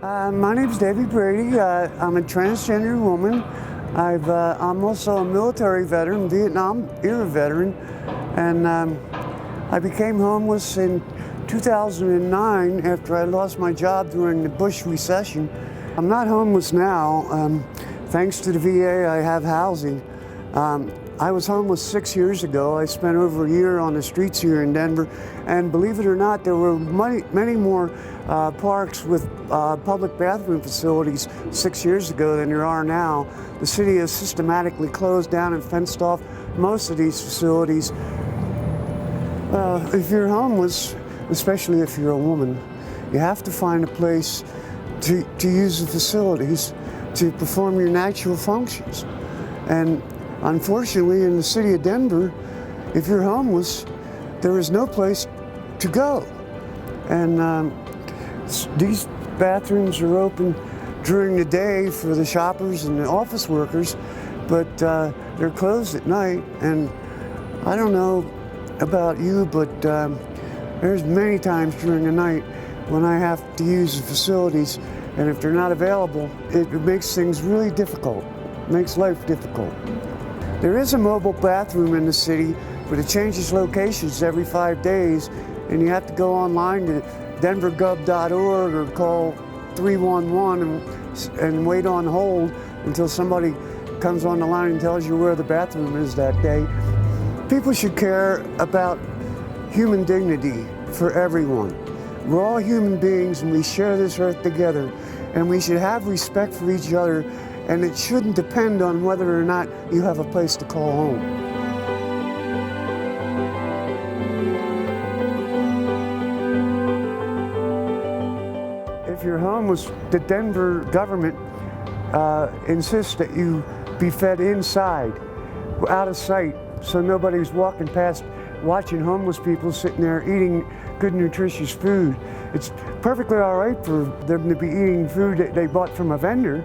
My name's Debbie Brady. I'm a transgender woman. I'm also a military veteran, Vietnam era veteran, and I became homeless in 2009 after I lost my job during the Bush recession. I'm not homeless now. Thanks to the VA, I have housing. I was homeless 6 years ago. I spent over a year on the streets here in Denver, and believe it or not, there were many more parks with public bathroom facilities 6 years ago than there are now. The city has systematically closed down and fenced off most of these facilities. If you're homeless, especially if you're a woman, you have to find a place to use the facilities to perform your natural functions. And unfortunately, in the city of Denver, if you're homeless, there is no place to go. And these bathrooms are open during the day for the shoppers and the office workers, but they're closed at night. And I don't know about you, but there's many times during the night when I have to use the facilities, and if they're not available, it makes things really difficult. It makes life difficult. There is a mobile bathroom in the city, but it changes locations every 5 days, and you have to go online to denvergov.org or call 311 and wait on hold until somebody comes on the line and tells you where the bathroom is that day. People should care about human dignity for everyone. We're all human beings and we share this earth together, and we should have respect for each other, and it shouldn't depend on whether or not you have a place to call home. If you're homeless, the Denver government insists that you be fed inside, out of sight, so nobody's walking past watching homeless people sitting there eating good, nutritious food. It's perfectly all right for them to be eating food that they bought from a vendor,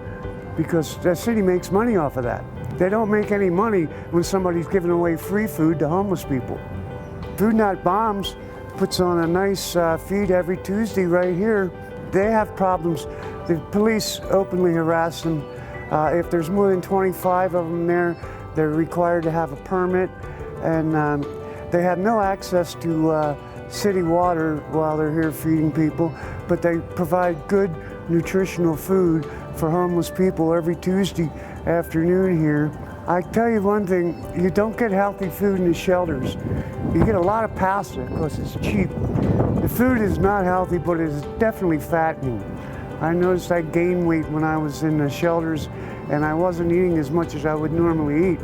because the city makes money off of that. They don't make any money when somebody's giving away free food to homeless people. Food Not Bombs puts on a nice feed every Tuesday right here. They have problems. The police openly harass them. If there's more than 25 of them there, they're required to have a permit, and they have no access to city water while they're here feeding people, but they provide good nutritional food for homeless people every Tuesday afternoon here. I tell you one thing, you don't get healthy food in the shelters. You get a lot of pasta because it's cheap. The food is not healthy, but it is definitely fattening. I noticed I gained weight when I was in the shelters, and I wasn't eating as much as I would normally eat.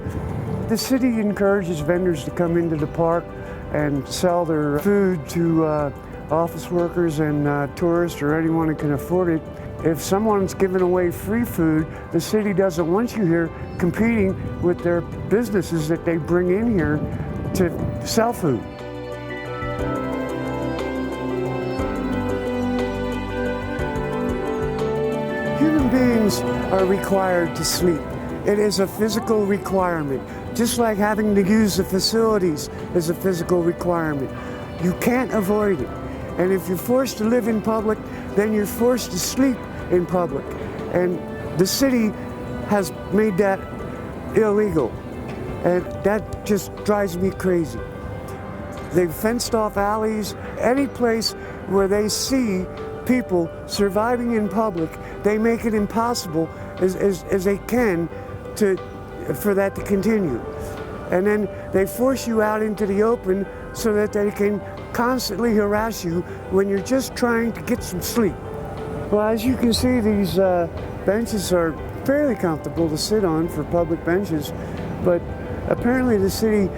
The city encourages vendors to come into the park and sell their food to office workers and tourists or anyone who can afford it. If someone's giving away free food, the city doesn't want you here competing with their businesses that they bring in here to sell food. Human beings are required to sleep. It is a physical requirement, just like having to use the facilities is a physical requirement. You can't avoid it. And if you're forced to live in public, then you're forced to sleep in public. And the city has made that illegal. And that just drives me crazy. They've fenced off alleys. Any place where they see people surviving in public, they make it impossible as they can for that to continue. And then they force you out into the open so that they can constantly harass you when you're just trying to get some sleep. Well, as you can see, these benches are fairly comfortable to sit on for public benches, but apparently the city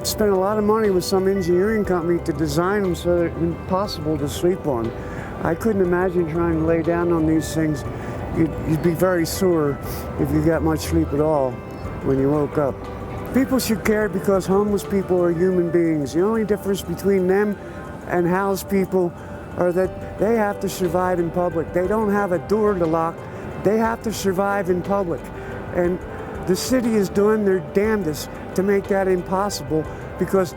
spent a lot of money with some engineering company to design them so that it's impossible to sleep on. I couldn't imagine trying to lay down on these things. You'd be very sore if you got much sleep at all when you woke up. People should care because homeless people are human beings. The only difference between them and housed people are that they have to survive in public. They don't have a door to lock. They have to survive in public. And the city is doing their damnedest to make that impossible, because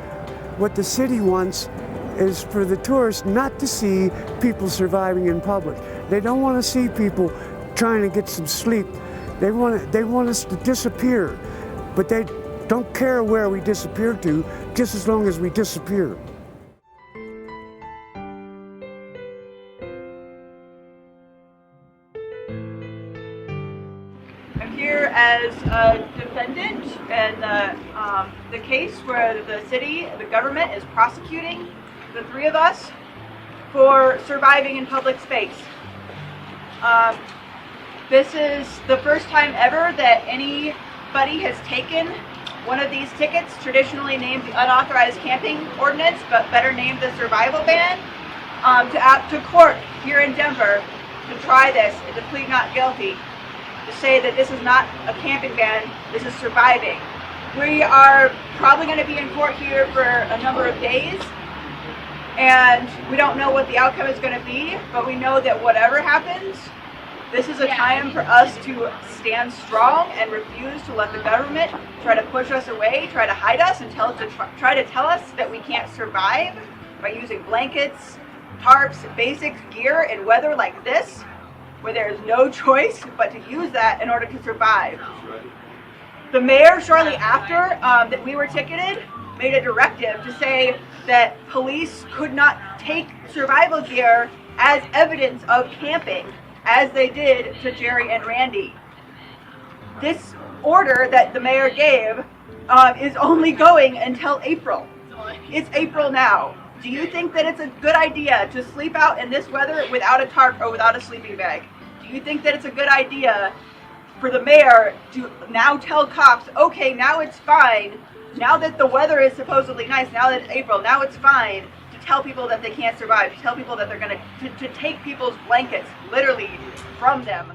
what the city wants is for the tourists not to see people surviving in public. They don't want to see people trying to get some sleep. They want us to disappear, but they don't care where we disappear to, just as long as we disappear. I'm here as a defendant in the case where the city, the government is prosecuting the three of us for surviving in public space. This is the first time ever that anybody has taken one of these tickets, traditionally named the unauthorized camping ordinance, but better named the survival ban, to court here in Denver to try this and to plead not guilty, to say that this is not a camping ban, this is surviving. We are probably going to be in court here for a number of days, and we don't know what the outcome is going to be, but we know that whatever happens, this is a time for us to stand strong and refuse to let the government try to push us away, try to hide us, and try to tell us that we can't survive by using blankets, tarps, basic gear in weather like this, where there is no choice but to use that in order to survive. The mayor, shortly after that we were ticketed, made a directive to say that police could not take survival gear as evidence of camping, as they did to Jerry and Randy. This order that the mayor gave is only going until April. It's April now. Do you think that it's a good idea to sleep out in this weather without a tarp or without a sleeping bag? Do you think that it's a good idea for the mayor to now tell cops, okay, now it's fine, now that the weather is supposedly nice, now that it's April, now it's fine, to tell people that they can't survive, to tell people that they're going to take people's blankets literally from them?